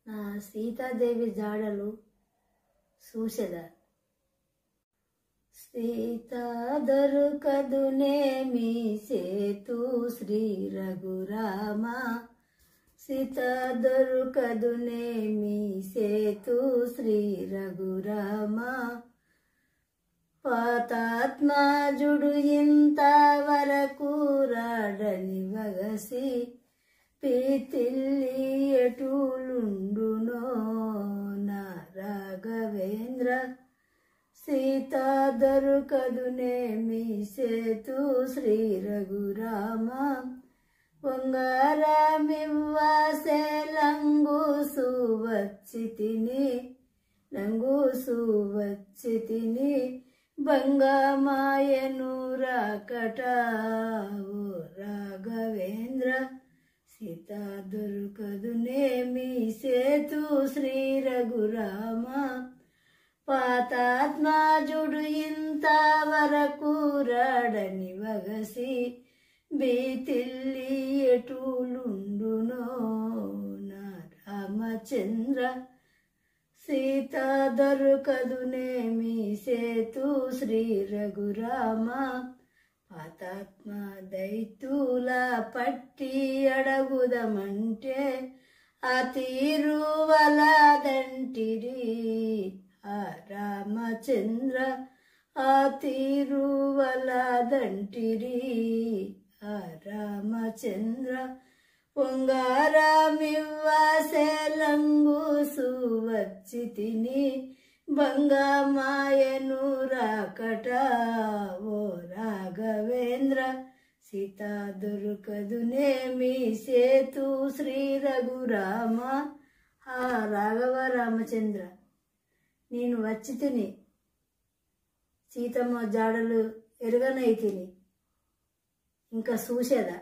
నా సీతాదేవి జాడలు చూసెద. సీత దొరకదునేమి సేతు శ్రీ రఘురామ, సీత దొరకదునేమి సేతు శ్రీ రఘురామ. పాతాత్మాజుడు ఇంతవరకు రాడని వగసి, పీతిల్లి ఎటులుండునో నా రాఘవేంద్ర. సీత దొరకదునేమి సేతు శ్రీ రఘురామ. పొంగారమివ్వాసే లంగూసు వచ్చి తిని, బంగమాయను రాకట ఓ రాఘవేంద్ర. సీత దొరకదునేమి సేతు శ్రీ రఘురామ. పాతాత్మాజుడు ఇంతవరకు రాడని వగసి, బీతిల్లి ఎటులుండునో నా రామచంద్ర. సీత దొరకదునేమి సేతు శ్రీ రఘురామ. పాతాత్మ దైతుల పట్టి అడగుదమంటే, ఆ తీరు వలదంటిరి ఆ రామచంద్ర. ఆ తీరు వలదంటిరి ఆ రామచంద్ర. పొంగారమివ్వాసే లంగూసు వచ్చి తిని, బంగమాయను రాకట ఓ రాఘవేంద్ర. సీత దొరకదునేమి సేతు శ్రీ రఘురామ. ఆ రాఘవ రామచంద్ర, నేను వచ్చి తిని సీతమ్మ జాడలు ఎరుగనైతిని, ఇంకా చూసేదా.